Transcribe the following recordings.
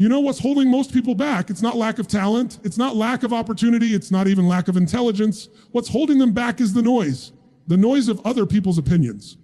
You know what's holding most people back? It's not lack of talent. It's not lack of opportunity. It's not even lack of intelligence. What's holding them back is the noise of other people's opinions,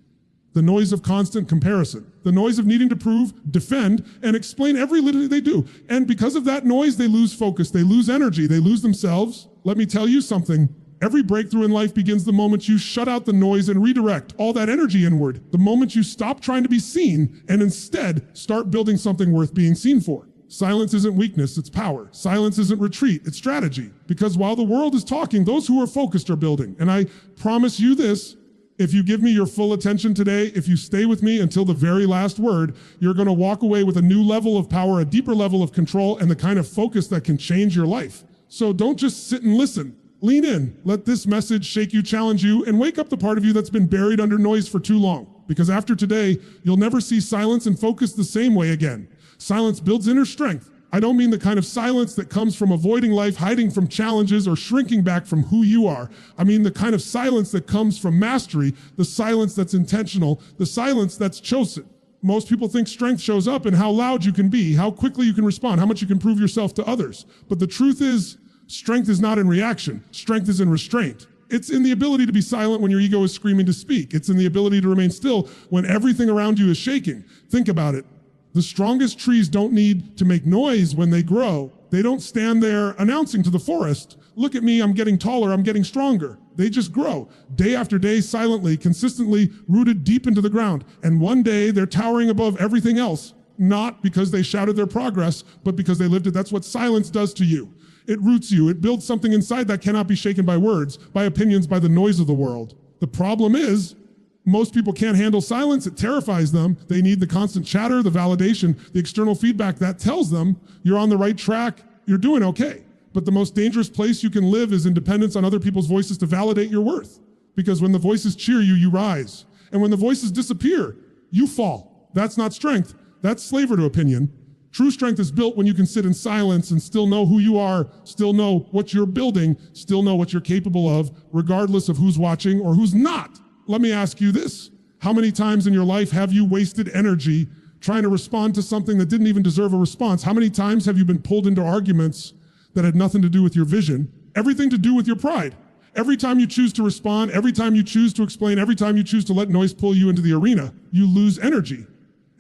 the noise of constant comparison, the noise of needing to prove, defend, and explain every little they do. And because of that noise, they lose focus, they lose energy, they lose themselves. Let me tell you something. Every breakthrough in life begins the moment you shut out the noise and redirect all that energy inward. The moment you stop trying to be seen and instead start building something worth being seen for. Silence isn't weakness, it's power. Silence isn't retreat, it's strategy. Because while the world is talking, those who are focused are building. And I promise you this, if you give me your full attention today, if you stay with me until the very last word, you're going to walk away with a new level of power, a deeper level of control, and the kind of focus that can change your life. So don't just sit and listen. Lean in, let this message shake you, challenge you, and wake up the part of you that's been buried under noise for too long. Because after today, you'll never see silence and focus the same way again. Silence builds inner strength. I don't mean the kind of silence that comes from avoiding life, hiding from challenges, or shrinking back from who you are. I mean the kind of silence that comes from mastery, the silence that's intentional, the silence that's chosen. Most people think strength shows up in how loud you can be, how quickly you can respond, how much you can prove yourself to others. But the truth is, strength is not in reaction. Strength is in restraint. It's in the ability to be silent when your ego is screaming to speak. It's in the ability to remain still when everything around you is shaking. Think about it. The strongest trees don't need to make noise when they grow. They don't stand there announcing to the forest, look at me, I'm getting taller, I'm getting stronger. They just grow, day after day, silently, consistently, rooted deep into the ground. And one day they're towering above everything else, not because they shouted their progress, but because they lived it. That's what silence does to you. It roots you. It builds something inside that cannot be shaken by words, by opinions, by the noise of the world. The problem is, most people can't handle silence. It terrifies them. They need the constant chatter, the validation, the external feedback that tells them you're on the right track, you're doing okay. But the most dangerous place you can live is in dependence on other people's voices to validate your worth. Because when the voices cheer you, you rise. And when the voices disappear, you fall. That's not strength. That's slavery to opinion. True strength is built when you can sit in silence and still know who you are, still know what you're building, still know what you're capable of, regardless of who's watching or who's not. Let me ask you this. How many times in your life have you wasted energy trying to respond to something that didn't even deserve a response? How many times have you been pulled into arguments that had nothing to do with your vision, everything to do with your pride? Every time you choose to respond, every time you choose to explain, every time you choose to let noise pull you into the arena, you lose energy.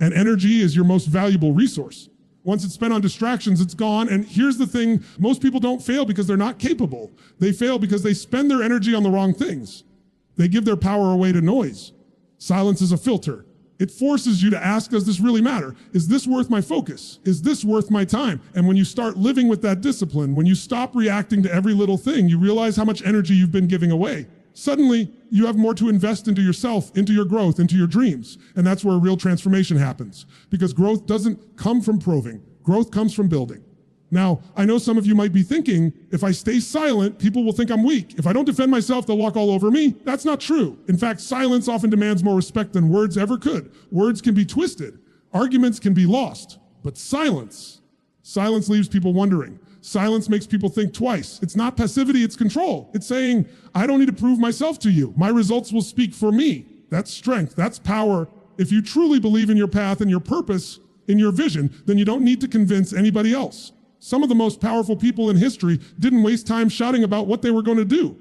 And energy is your most valuable resource. Once it's spent on distractions, it's gone. And here's the thing, most people don't fail because they're not capable. They fail because they spend their energy on the wrong things. They give their power away to noise. Silence is a filter. It forces you to ask, does this really matter? Is this worth my focus? Is this worth my time? And when you start living with that discipline, when you stop reacting to every little thing, you realize how much energy you've been giving away. Suddenly, you have more to invest into yourself, into your growth, into your dreams. And that's where real transformation happens. Because growth doesn't come from proving. Growth comes from building. Now, I know some of you might be thinking, if I stay silent, people will think I'm weak. If I don't defend myself, they'll walk all over me. That's not true. In fact, silence often demands more respect than words ever could. Words can be twisted. Arguments can be lost. But silence leaves people wondering. Silence makes people think twice. It's not passivity, it's control. It's saying, I don't need to prove myself to you. My results will speak for me. That's strength, that's power. If you truly believe in your path and your purpose, in your vision, then you don't need to convince anybody else. Some of the most powerful people in history didn't waste time shouting about what they were going to do.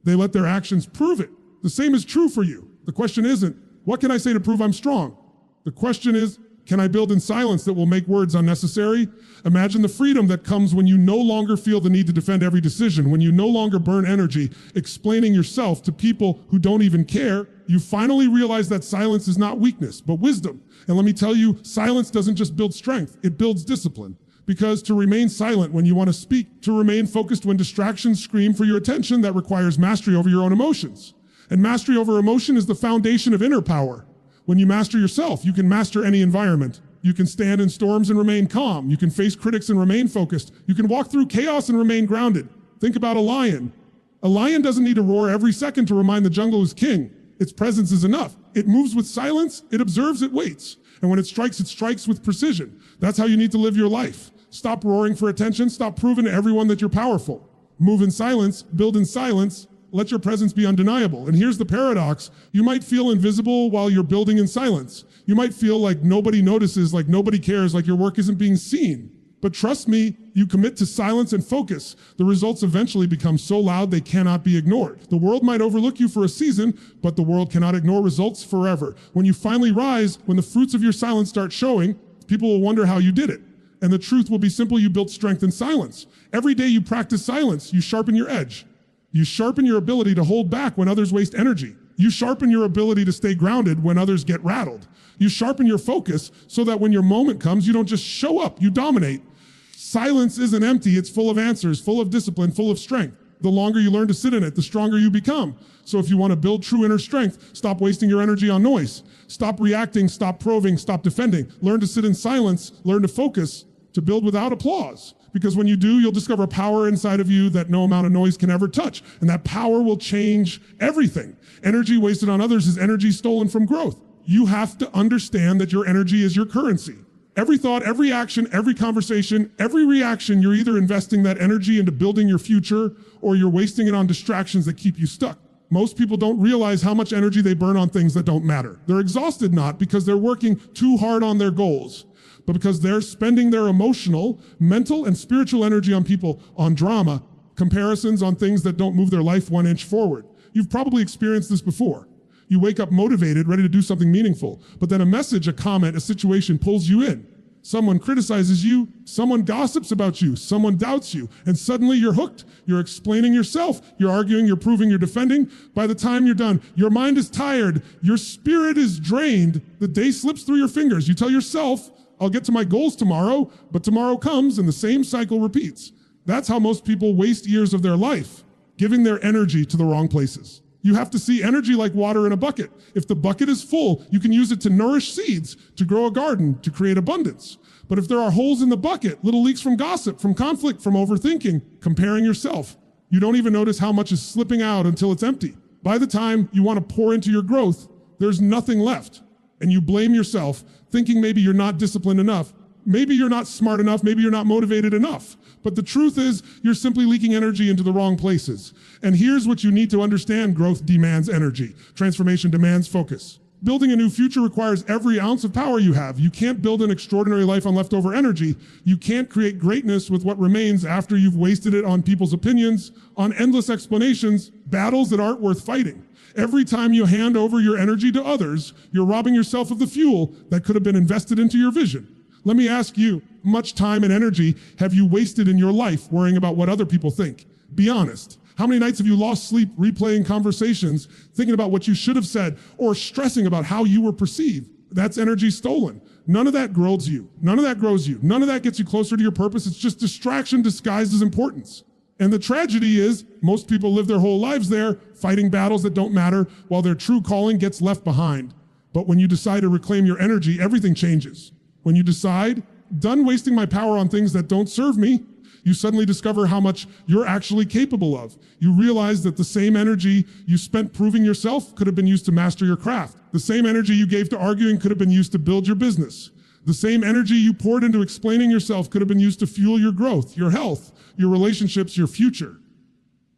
They let their actions prove it. The same is true for you. The question isn't, what can I say to prove I'm strong? The question is, can I build in silence that will make words unnecessary? Imagine the freedom that comes when you no longer feel the need to defend every decision, when you no longer burn energy explaining yourself to people who don't even care. You finally realize that silence is not weakness, but wisdom. And let me tell you, silence doesn't just build strength, it builds discipline. Because to remain silent when you want to speak, to remain focused when distractions scream for your attention, that requires mastery over your own emotions. And mastery over emotion is the foundation of inner power. When you master yourself, you can master any environment. You can stand in storms and remain calm. You can face critics and remain focused. You can walk through chaos and remain grounded. Think about a lion. A lion doesn't need to roar every second to remind the jungle is king. Its presence is enough. It moves with silence, it observes, it waits. And when it strikes with precision. That's how you need to live your life. Stop roaring for attention. Stop proving to everyone that you're powerful. Move in silence, build in silence, let your presence be undeniable. And here's the paradox. You might feel invisible while you're building in silence. You might feel like nobody notices, like nobody cares, like your work isn't being seen. But trust me, you commit to silence and focus, the results eventually become so loud they cannot be ignored. The world might overlook you for a season, but the world cannot ignore results forever. When you finally rise, when the fruits of your silence start showing, people will wonder how you did it. And the truth will be simple: you built strength in silence. Every day you practice silence, you sharpen your edge. You sharpen your ability to hold back when others waste energy. You sharpen your ability to stay grounded when others get rattled. You sharpen your focus so that when your moment comes, you don't just show up, you dominate. Silence isn't empty, it's full of answers, full of discipline, full of strength. The longer you learn to sit in it, the stronger you become. So if you want to build true inner strength, stop wasting your energy on noise. Stop reacting, stop probing, stop defending. Learn to sit in silence, learn to focus, to build without applause. Because when you do, you'll discover power inside of you that no amount of noise can ever touch. And that power will change everything. Energy wasted on others is energy stolen from growth. You have to understand that your energy is your currency. Every thought, every action, every conversation, every reaction, you're either investing that energy into building your future or you're wasting it on distractions that keep you stuck. Most people don't realize how much energy they burn on things that don't matter. They're exhausted not because they're working too hard on their goals, but because they're spending their emotional, mental, and spiritual energy on people, on drama, comparisons, on things that don't move their life 1 inch forward. You've probably experienced this before. You wake up motivated, ready to do something meaningful, but then a message, a comment, a situation pulls you in. Someone criticizes you, someone gossips about you, someone doubts you, and suddenly you're hooked. You're explaining yourself, you're arguing, you're proving, you're defending. By the time you're done, your mind is tired, your spirit is drained, the day slips through your fingers. You tell yourself, I'll get to my goals tomorrow, but tomorrow comes and the same cycle repeats. That's how most people waste years of their life, giving their energy to the wrong places. You have to see energy like water in a bucket. If the bucket is full, you can use it to nourish seeds, to grow a garden, to create abundance. But if there are holes in the bucket, little leaks from gossip, from conflict, from overthinking, comparing yourself, you don't even notice how much is slipping out until it's empty. By the time you want to pour into your growth, there's nothing left. And you blame yourself, thinking maybe you're not disciplined enough. Maybe you're not smart enough, maybe you're not motivated enough. But the truth is, you're simply leaking energy into the wrong places. And here's what you need to understand: growth demands energy. Transformation demands focus. Building a new future requires every ounce of power you have. You can't build an extraordinary life on leftover energy. You can't create greatness with what remains after you've wasted it on people's opinions, on endless explanations, battles that aren't worth fighting. Every time you hand over your energy to others, you're robbing yourself of the fuel that could have been invested into your vision. Let me ask you, how much time and energy have you wasted in your life worrying about what other people think? Be honest. How many nights have you lost sleep replaying conversations, thinking about what you should have said, or stressing about how you were perceived? That's energy stolen. None of that grows you. None of that grows you. None of that gets you closer to your purpose. It's just distraction disguised as importance. And the tragedy is, most people live their whole lives there, fighting battles that don't matter, while their true calling gets left behind. But when you decide to reclaim your energy, everything changes. When you decide, done wasting my power on things that don't serve me, you suddenly discover how much you're actually capable of. You realize that the same energy you spent proving yourself could have been used to master your craft. The same energy you gave to arguing could have been used to build your business. The same energy you poured into explaining yourself could have been used to fuel your growth, your health, your relationships, your future.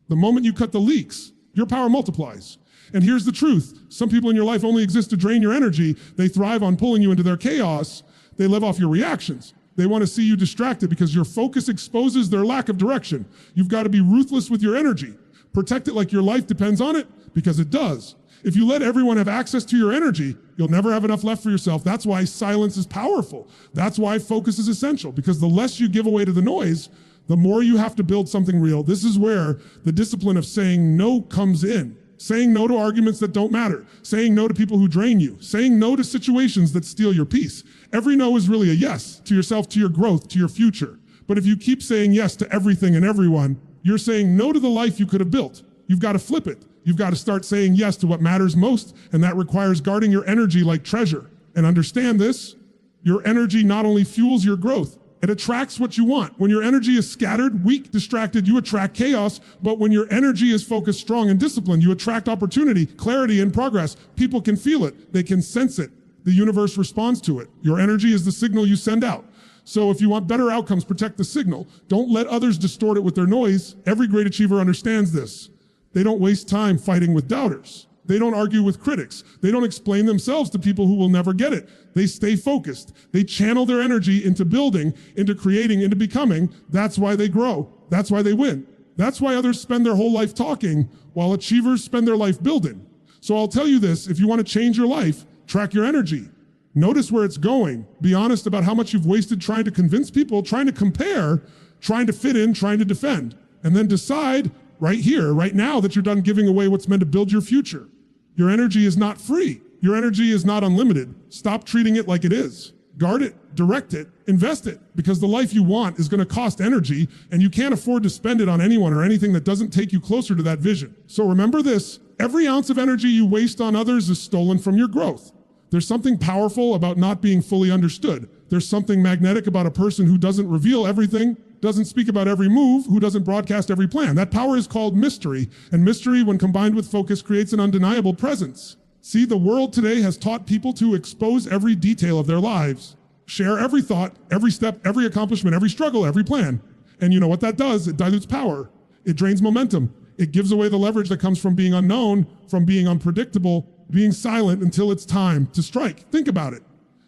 The moment you cut the leaks, your power multiplies. And here's the truth. Some people in your life only exist to drain your energy. They thrive on pulling you into their chaos. They live off your reactions. They want to see you distracted because your focus exposes their lack of direction. You've got to be ruthless with your energy. Protect it like your life depends on it, because it does. If you let everyone have access to your energy, you'll never have enough left for yourself. That's why silence is powerful. That's why focus is essential, because the less you give away to the noise, the more you have to build something real. This is where the discipline of saying no comes in. Saying no to arguments that don't matter. Saying no to people who drain you. Saying no to situations that steal your peace. Every no is really a yes to yourself, to your growth, to your future. But if you keep saying yes to everything and everyone, you're saying no to the life you could have built. You've got to flip it. You've got to start saying yes to what matters most, and that requires guarding your energy like treasure. And understand this, your energy not only fuels your growth, it attracts what you want. When your energy is scattered, weak, distracted, you attract chaos. But when your energy is focused, strong, and disciplined, you attract opportunity, clarity, and progress. People can feel it. They can sense it. The universe responds to it. Your energy is the signal you send out. So if you want better outcomes, protect the signal. Don't let others distort it with their noise. Every great achiever understands this. They don't waste time fighting with doubters. They don't argue with critics. They don't explain themselves to people who will never get it. They stay focused. They channel their energy into building, into creating, into becoming. That's why they grow. That's why they win. That's why others spend their whole life talking, while achievers spend their life building. So I'll tell you this, if you want to change your life, track your energy. Notice where it's going. Be honest about how much you've wasted trying to convince people, trying to compare, trying to fit in, trying to defend. And then decide right here, right now, that you're done giving away what's meant to build your future. Your energy is not free. Your energy is not unlimited. Stop treating it like it is. Guard it, direct it, invest it, because the life you want is going to cost energy, and you can't afford to spend it on anyone or anything that doesn't take you closer to that vision. So remember this, every ounce of energy you waste on others is stolen from your growth. There's something powerful about not being fully understood. There's something magnetic about a person who doesn't reveal everything, doesn't speak about every move, who doesn't broadcast every plan. That power is called mystery, and mystery, when combined with focus, creates an undeniable presence. See, the world today has taught people to expose every detail of their lives, share every thought, every step, every accomplishment, every struggle, every plan. And you know what that does? It dilutes power. It drains momentum. It gives away the leverage that comes from being unknown, from being unpredictable, being silent until it's time to strike. Think about it.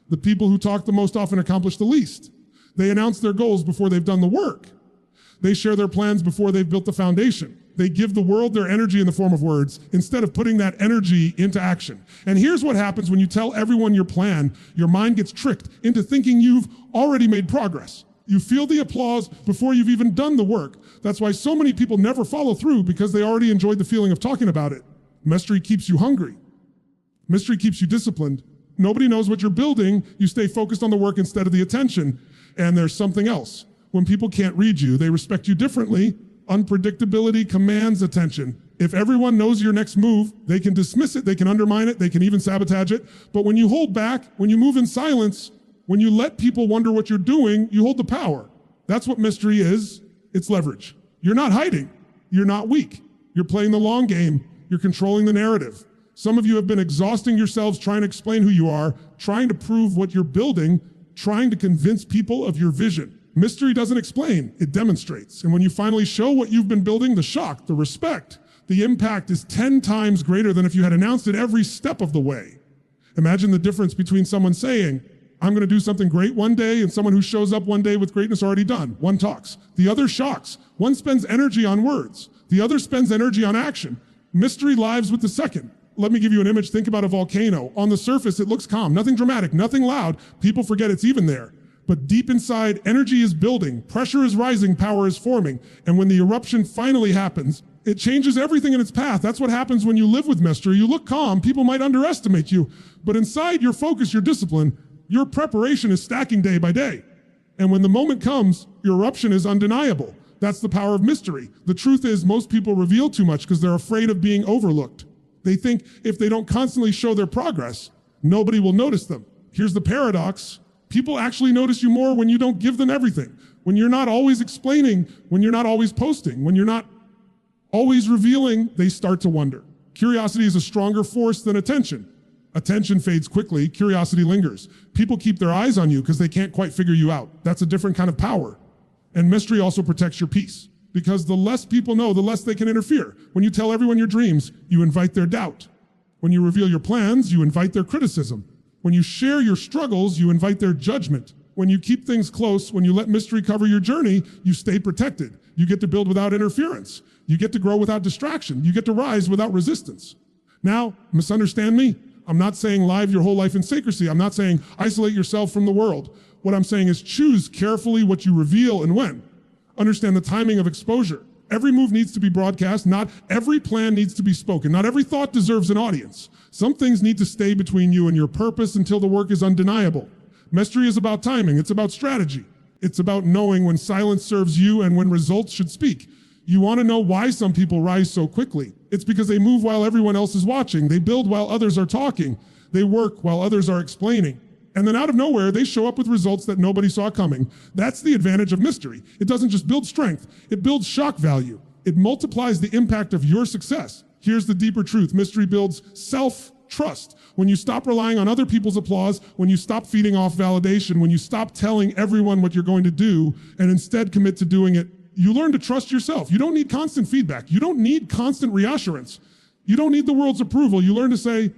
The people who talk the most often accomplish the least. They announce their goals before they've done the work. They share their plans before they've built the foundation. They give the world their energy in the form of words instead of putting that energy into action. And here's what happens when you tell everyone your plan. Your mind gets tricked into thinking you've already made progress. You feel the applause before you've even done the work. That's why so many people never follow through, because they already enjoyed the feeling of talking about it. Mystery keeps you hungry. Mystery keeps you disciplined. Nobody knows what you're building. You stay focused on the work instead of the attention. And there's something else. When people can't read you, they respect you differently. Unpredictability commands attention. If everyone knows your next move, they can dismiss it, they can undermine it, they can even sabotage it. But when you hold back, when you move in silence, when you let people wonder what you're doing, you hold the power. That's what mystery is. It's leverage. You're not hiding. You're not weak. You're playing the long game. You're controlling the narrative. Some of you have been exhausting yourselves trying to explain who you are, trying to prove what you're building, trying to convince people of your vision. Mystery doesn't explain, it demonstrates. And when you finally show what you've been building, the shock, the respect, the impact is 10 times greater than if you had announced it every step of the way. Imagine the difference between someone saying, I'm going to do something great one day, and someone who shows up one day with greatness already done. One talks, the other shocks. One spends energy on words, the other spends energy on action. Mystery lives with the second. Let me give you an image. Think about a volcano. On the surface, it looks calm, nothing dramatic, nothing loud. People forget it's even there. But deep inside, energy is building, pressure is rising, power is forming. And when the eruption finally happens, it changes everything in its path. That's what happens when you live with mystery. You look calm, people might underestimate you. But inside your focus, your discipline, your preparation is stacking day by day. And when the moment comes, your eruption is undeniable. That's the power of mystery. The truth is, most people reveal too much because they're afraid of being overlooked. They think if they don't constantly show their progress, nobody will notice them. Here's the paradox. People actually notice you more when you don't give them everything. When you're not always explaining, when you're not always posting, when you're not always revealing, they start to wonder. Curiosity is a stronger force than attention. Attention fades quickly, curiosity lingers. People keep their eyes on you because they can't quite figure you out. That's a different kind of power. And mystery also protects your peace, because the less people know, the less they can interfere. When you tell everyone your dreams, you invite their doubt. When you reveal your plans, you invite their criticism. When you share your struggles, you invite their judgment. When you keep things close, when you let mystery cover your journey, you stay protected. You get to build without interference. You get to grow without distraction. You get to rise without resistance. Now, misunderstand me. I'm not saying live your whole life in secrecy. I'm not saying isolate yourself from the world. What I'm saying is choose carefully what you reveal and when. Understand the timing of exposure. Every move needs to be broadcast. Not every plan needs to be spoken. Not every thought deserves an audience. Some things need to stay between you and your purpose until the work is undeniable. Mystery is about timing. It's about strategy. It's about knowing when silence serves you and when results should speak. You want to know why some people rise so quickly. It's because they move while everyone else is watching. They build while others are talking. They work while others are explaining. And then out of nowhere, they show up with results that nobody saw coming. That's the advantage of mystery. It doesn't just build strength, it builds shock value. It multiplies the impact of your success. Here's the deeper truth. Mystery builds self-trust. When you stop relying on other people's applause, when you stop feeding off validation, when you stop telling everyone what you're going to do and instead commit to doing it, you learn to trust yourself. You don't need constant feedback. You don't need constant reassurance. You don't need the world's approval. You learn to say,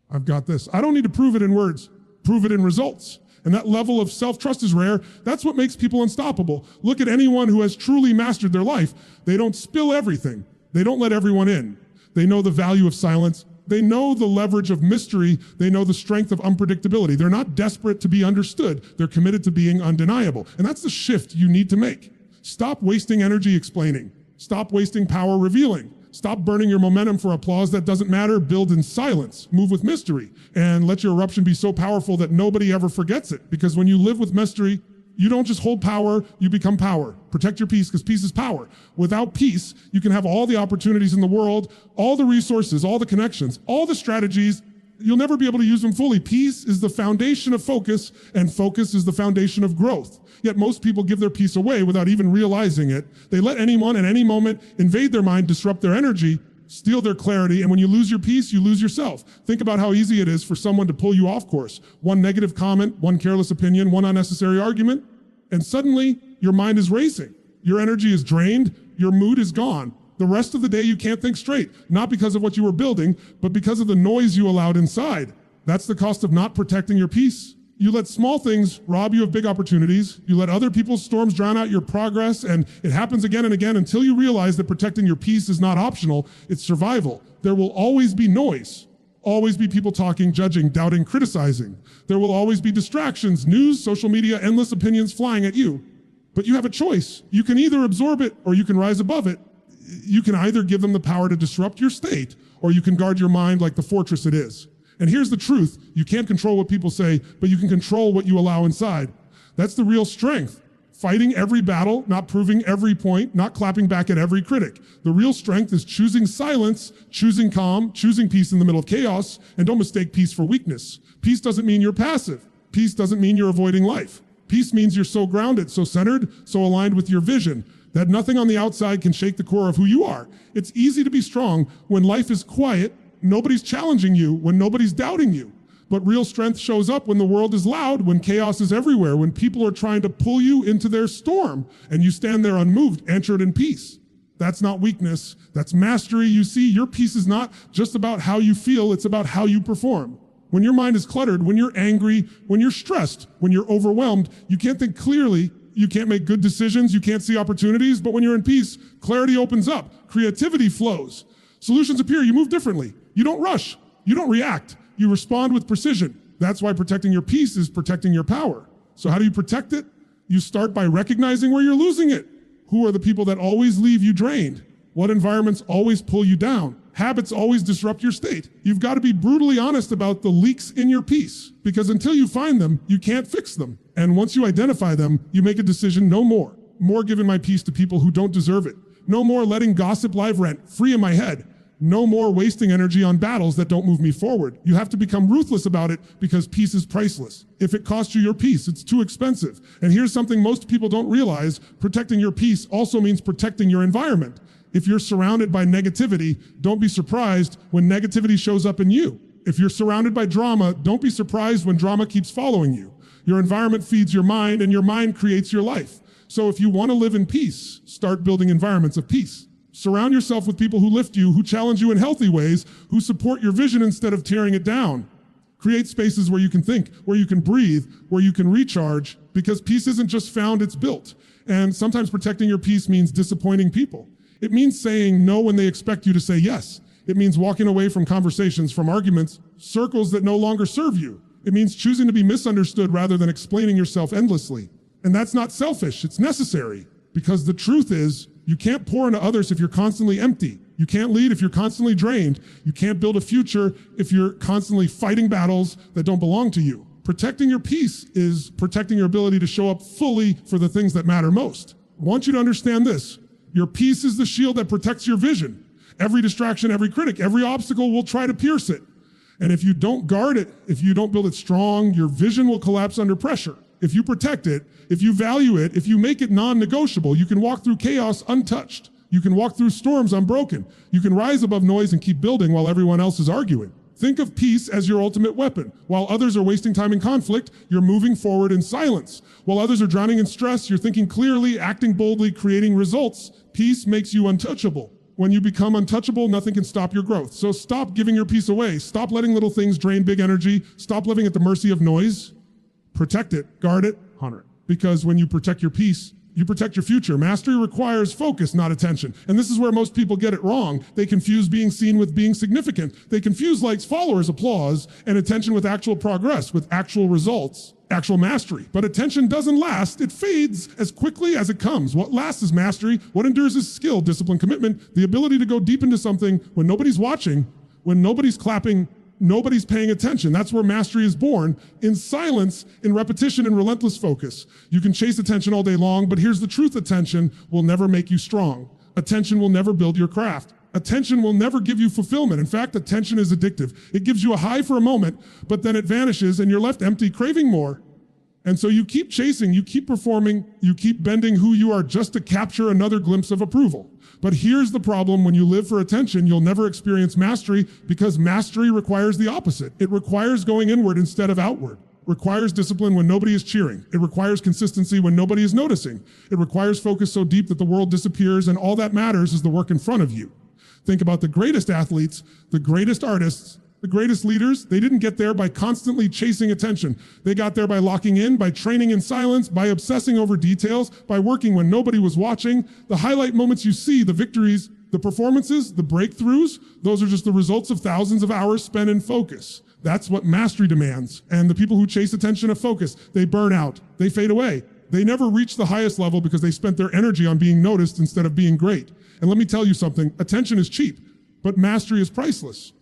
I've got this. I don't need to prove it in words, prove it in results. And that level of self-trust is rare. That's what makes people unstoppable. Look at anyone who has truly mastered their life. They don't spill everything. They don't let everyone in. They know the value of silence. They know the leverage of mystery. They know the strength of unpredictability. They're not desperate to be understood. They're committed to being undeniable. And that's the shift you need to make. Stop wasting energy explaining. Stop wasting power revealing. Stop burning your momentum for applause that doesn't matter. Build in silence. Move with mystery. And let your eruption be so powerful that nobody ever forgets it. Because when you live with mystery, you don't just hold power, you become power. Protect your peace, because peace is power. Without peace, you can have all the opportunities in the world, all the resources, all the connections, all the strategies. You'll never be able to use them fully. Peace is the foundation of focus, and focus is the foundation of growth. Yet most people give their peace away without even realizing it. They let anyone at any moment invade their mind, disrupt their energy, steal their clarity, and when you lose your peace, you lose yourself. Think about how easy it is for someone to pull you off course. One negative comment, one careless opinion, one unnecessary argument, and suddenly your mind is racing. Your energy is drained, your mood is gone. The rest of the day you can't think straight, not because of what you were building, but because of the noise you allowed inside. That's the cost of not protecting your peace. You let small things rob you of big opportunities. You let other people's storms drown out your progress, and it happens again and again until you realize that protecting your peace is not optional, it's survival. There will always be noise, always be people talking, judging, doubting, criticizing. There will always be distractions, news, social media, endless opinions flying at you. But you have a choice. You can either absorb it or you can rise above it. You can either give them the power to disrupt your state, or you can guard your mind like the fortress it is. And here's the truth. You can't control what people say, but you can control what you allow inside. That's the real strength. Fighting every battle, not proving every point, not clapping back at every critic. The real strength is choosing silence, choosing calm, choosing peace in the middle of chaos, and don't mistake peace for weakness. Peace doesn't mean you're passive. Peace doesn't mean you're avoiding life. Peace means you're so grounded, so centered, so aligned with your vision, that nothing on the outside can shake the core of who you are. It's easy to be strong when life is quiet, nobody's challenging you, when nobody's doubting you. But real strength shows up when the world is loud, when chaos is everywhere, when people are trying to pull you into their storm, and you stand there unmoved, anchored in peace. That's not weakness, that's mastery. You see, your peace is not just about how you feel, it's about how you perform. When your mind is cluttered, when you're angry, when you're stressed, when you're overwhelmed, you can't think clearly, you can't make good decisions, you can't see opportunities, but when you're in peace, clarity opens up, creativity flows, solutions appear, you move differently. You don't rush, you don't react, you respond with precision. That's why protecting your peace is protecting your power. So how do you protect it? You start by recognizing where you're losing it. Who are the people that always leave you drained? What environments always pull you down? Habits always disrupt your state. You've got to be brutally honest about the leaks in your peace, because until you find them, you can't fix them. And once you identify them, you make a decision: no more. More giving my peace to people who don't deserve it. No more letting gossip live rent free in my head. No more wasting energy on battles that don't move me forward. You have to become ruthless about it, because peace is priceless. If it costs you your peace, it's too expensive. And here's something most people don't realize: protecting your peace also means protecting your environment. If you're surrounded by negativity, don't be surprised when negativity shows up in you. If you're surrounded by drama, don't be surprised when drama keeps following you. Your environment feeds your mind, and your mind creates your life. So if you want to live in peace, start building environments of peace. Surround yourself with people who lift you, who challenge you in healthy ways, who support your vision instead of tearing it down. Create spaces where you can think, where you can breathe, where you can recharge, because peace isn't just found, it's built. And sometimes protecting your peace means disappointing people. It means saying no when they expect you to say yes. It means walking away from conversations, from arguments, circles that no longer serve you. It means choosing to be misunderstood rather than explaining yourself endlessly. And that's not selfish, it's necessary. Because the truth is, you can't pour into others if you're constantly empty. You can't lead if you're constantly drained. You can't build a future if you're constantly fighting battles that don't belong to you. Protecting your peace is protecting your ability to show up fully for the things that matter most. I want you to understand this. Your peace is the shield that protects your vision. Every distraction, every critic, every obstacle will try to pierce it. And if you don't guard it, if you don't build it strong, your vision will collapse under pressure. If you protect it, if you value it, if you make it non-negotiable, you can walk through chaos untouched. You can walk through storms unbroken. You can rise above noise and keep building while everyone else is arguing. Think of peace as your ultimate weapon. While others are wasting time in conflict, you're moving forward in silence. While others are drowning in stress, you're thinking clearly, acting boldly, creating results. Peace makes you untouchable. When you become untouchable, nothing can stop your growth. So stop giving your peace away. Stop letting little things drain big energy. Stop living at the mercy of noise. Protect it, guard it, honor it. Because when you protect your peace, you protect your future. Mastery requires focus, not attention. And this is where most people get it wrong. They confuse being seen with being significant. They confuse likes, followers, applause, and attention with actual progress, with actual results, actual mastery. But attention doesn't last. It fades as quickly as it comes. What lasts is mastery. What endures is skill, discipline, commitment, the ability to go deep into something when nobody's watching, when nobody's clapping, nobody's paying attention. That's where mastery is born, in silence, in repetition, and relentless focus. You can chase attention all day long, but here's the truth: attention will never make you strong. Attention will never build your craft. Attention will never give you fulfillment. In fact, attention is addictive. It gives you a high for a moment, but then it vanishes and you're left empty, craving more. And so you keep chasing, you keep performing, you keep bending who you are just to capture another glimpse of approval. But here's the problem: when you live for attention, you'll never experience mastery, because mastery requires the opposite. It requires going inward instead of outward. It requires discipline when nobody is cheering. It requires consistency when nobody is noticing. It requires focus so deep that the world disappears and all that matters is the work in front of you. Think about the greatest athletes, the greatest artists, the greatest leaders. They didn't get there by constantly chasing attention. They got there by locking in, by training in silence, by obsessing over details, by working when nobody was watching. The highlight moments you see, the victories, the performances, the breakthroughs, those are just the results of thousands of hours spent in focus. That's what mastery demands. And the people who chase attention of focus, they burn out, they fade away. They never reach the highest level because they spent their energy on being noticed instead of being great. And let me tell you something: attention is cheap, but mastery is priceless.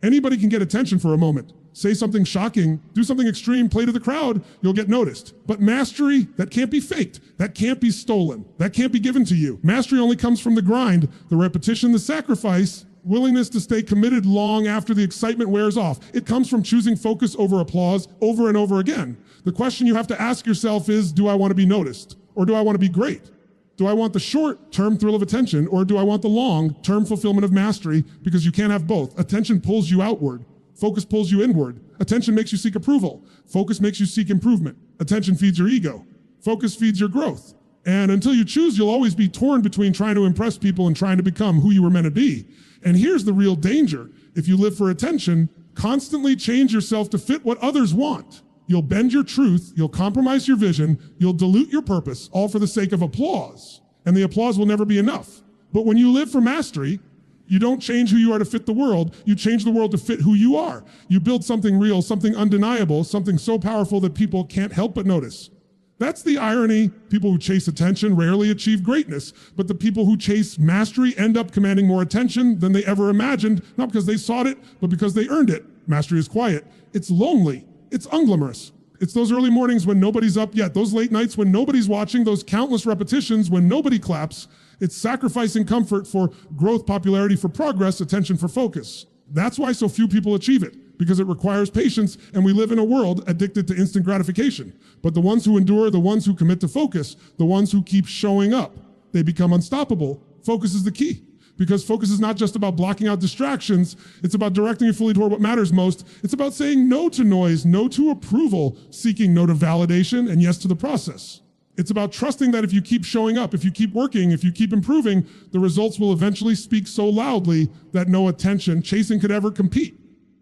Anybody can get attention for a moment. Say something shocking, do something extreme, play to the crowd, you'll get noticed. But mastery, that can't be faked, that can't be stolen, that can't be given to you. Mastery only comes from the grind, the repetition, the sacrifice, willingness to stay committed long after the excitement wears off. It comes from choosing focus over applause over and over again. The question you have to ask yourself is, do I want to be noticed? Or do I want to be great? Do I want the short-term thrill of attention, or do I want the long-term fulfillment of mastery? Because you can't have both. Attention pulls you outward. Focus pulls you inward. Attention makes you seek approval. Focus makes you seek improvement. Attention feeds your ego. Focus feeds your growth. And until you choose, you'll always be torn between trying to impress people and trying to become who you were meant to be. And here's the real danger. If you live for attention, constantly change yourself to fit what others want. You'll bend your truth, you'll compromise your vision, you'll dilute your purpose, all for the sake of applause. And the applause will never be enough. But when you live for mastery, you don't change who you are to fit the world, you change the world to fit who you are. You build something real, something undeniable, something so powerful that people can't help but notice. That's the irony. People who chase attention rarely achieve greatness, but the people who chase mastery end up commanding more attention than they ever imagined, not because they sought it, but because they earned it. Mastery is quiet, it's lonely, it's unglamorous. It's those early mornings when nobody's up yet, those late nights when nobody's watching, those countless repetitions when nobody claps. It's sacrificing comfort for growth, popularity for progress, attention for focus. That's why so few people achieve it, because it requires patience, and we live in a world addicted to instant gratification. But the ones who endure, the ones who commit to focus, the ones who keep showing up, they become unstoppable. Focus is the key. Because focus is not just about blocking out distractions, it's about directing you fully toward what matters most. It's about saying no to noise, no to approval, seeking no to validation, and yes to the process. It's about trusting that if you keep showing up, if you keep working, if you keep improving, the results will eventually speak so loudly that no attention chasing could ever compete.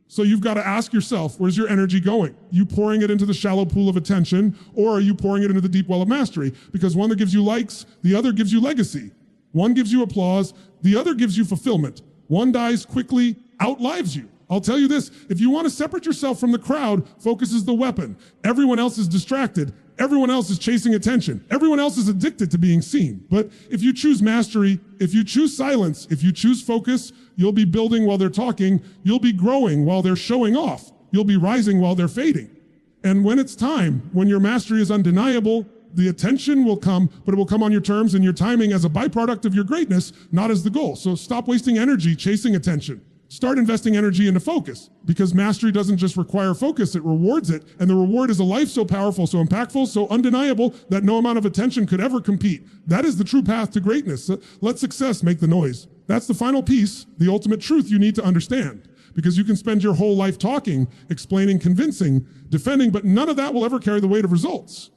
So you've got to ask yourself, where's your energy going? You pouring it into the shallow pool of attention, or are you pouring it into the deep well of mastery? Because one that gives you likes, the other gives you legacy. One gives you applause, the other gives you fulfillment. One dies quickly, outlives you. I'll tell you this, if you want to separate yourself from the crowd, focus is the weapon. Everyone else is distracted. Everyone else is chasing attention. Everyone else is addicted to being seen. But if you choose mastery, if you choose silence, if you choose focus, you'll be building while they're talking. You'll be growing while they're showing off. You'll be rising while they're fading. And when it's time, when your mastery is undeniable, the attention will come, but it will come on your terms and your timing as a byproduct of your greatness, not as the goal. So stop wasting energy chasing attention. Start investing energy into focus, because mastery doesn't just require focus, it rewards it. And the reward is a life so powerful, so impactful, so undeniable that no amount of attention could ever compete. That is the true path to greatness. Let success make the noise. That's the final piece, the ultimate truth you need to understand. Because you can spend your whole life talking, explaining, convincing, defending, but none of that will ever carry the weight of results.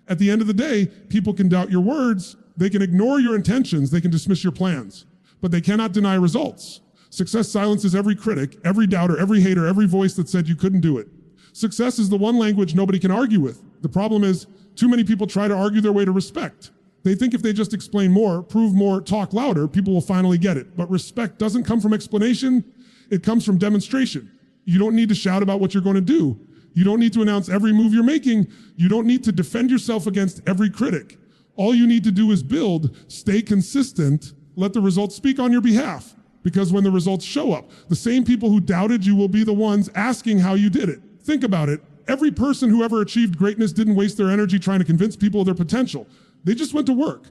At the end of the day, people can doubt your words, they can ignore your intentions, they can dismiss your plans. but they cannot deny results. Success silences every critic, every doubter, every hater, every voice that said you couldn't do it. Success is the one language nobody can argue with. The problem is, too many people try to argue their way to respect. They think if they just explain more, prove more, talk louder, people will finally get it. But respect doesn't come from explanation, it comes from demonstration. You don't need to shout about what you're going to do. You don't need to announce every move you're making. You don't need to defend yourself against every critic. All you need to do is build, stay consistent, let the results speak on your behalf. Because when the results show up, the same people who doubted you will be the ones asking how you did it. Think about it. Every person who ever achieved greatness didn't waste their energy trying to convince people of their potential. They just went to work.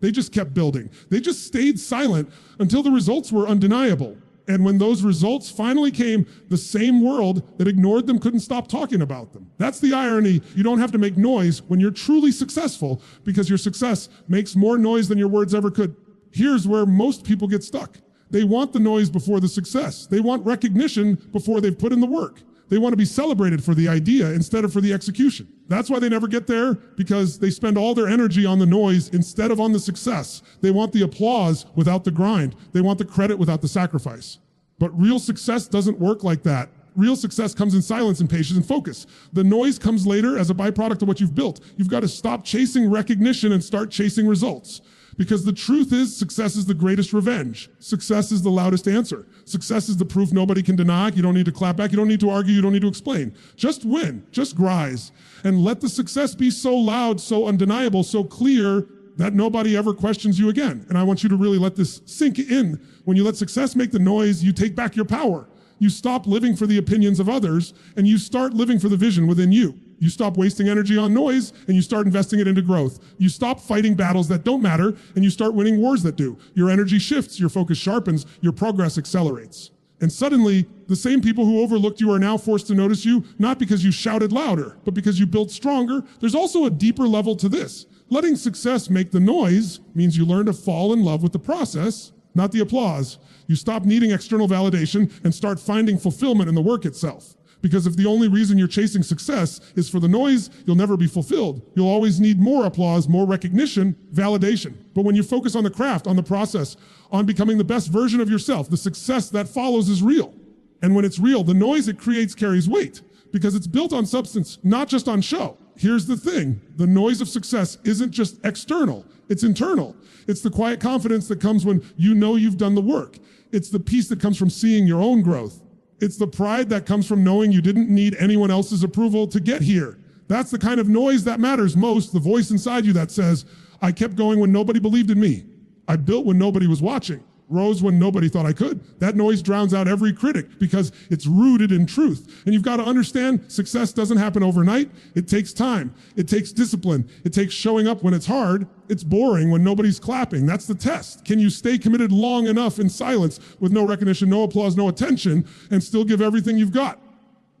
They just kept building. They just stayed silent until the results were undeniable. And when those results finally came, the same world that ignored them couldn't stop talking about them. That's the irony. You don't have to make noise when you're truly successful, because your success makes more noise than your words ever could. Here's where most people get stuck. They want the noise before the success. They want recognition before they've put in the work. They want to be celebrated for the idea instead of for the execution. That's why they never get there, because they spend all their energy on the noise instead of on the success. They want the applause without the grind. They want the credit without the sacrifice. But real success doesn't work like that. Real success comes in silence and patience and focus. The noise comes later as a byproduct of what you've built. You've got to stop chasing recognition and start chasing results. Because the truth is, success is the greatest revenge. Success is the loudest answer. Success is the proof nobody can deny. You don't need to clap back. You don't need to argue. You don't need to explain. Just win. Just rise. And let the success be so loud, so undeniable, so clear that nobody ever questions you again. And I want you to really let this sink in. When you let success make the noise, you take back your power. You stop living for the opinions of others, and you start living for the vision within you. You stop wasting energy on noise, and you start investing it into growth. You stop fighting battles that don't matter, and you start winning wars that do. Your energy shifts, your focus sharpens, your progress accelerates. And suddenly, the same people who overlooked you are now forced to notice you, not because you shouted louder, but because you built stronger. There's also a deeper level to this. Letting success make the noise means you learn to fall in love with the process, not the applause. You stop needing external validation and start finding fulfillment in the work itself. Because if the only reason you're chasing success is for the noise, you'll never be fulfilled. You'll always need more applause, more recognition, validation. But when you focus on the craft, on the process, on becoming the best version of yourself, the success that follows is real. And when it's real, the noise it creates carries weight, because it's built on substance, not just on show. Here's the thing. The noise of success isn't just external, it's internal. It's the quiet confidence that comes when you know you've done the work. It's the peace that comes from seeing your own growth. It's the pride that comes from knowing you didn't need anyone else's approval to get here. That's the kind of noise that matters most, the voice inside you that says, I kept going when nobody believed in me. I built when nobody was watching, rose when nobody thought I could. That noise drowns out every critic because it's rooted in truth. And you've got to understand, success doesn't happen overnight. It takes time. It takes discipline. It takes showing up when it's hard. It's boring when nobody's clapping. That's the test. Can you stay committed long enough in silence with no recognition, no applause, no attention, and still give everything you've got?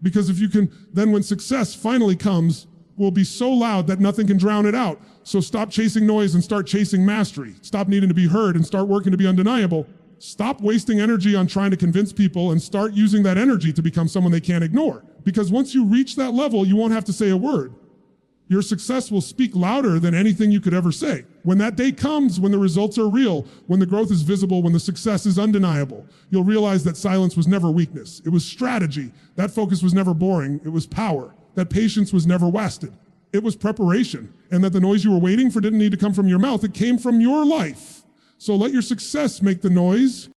Because if you can, then when success finally comes, will be so loud that nothing can drown it out. So stop chasing noise and start chasing mastery. Stop needing to be heard and start working to be undeniable. Stop wasting energy on trying to convince people and start using that energy to become someone they can't ignore. Because once you reach that level, you won't have to say a word. Your success will speak louder than anything you could ever say. When that day comes, when the results are real, when the growth is visible, when the success is undeniable, you'll realize that silence was never weakness. It was strategy. That focus was never boring. It was power. That patience was never wasted. It was preparation. And that the noise you were waiting for didn't need to come from your mouth. It came from your life. So let your success make the noise.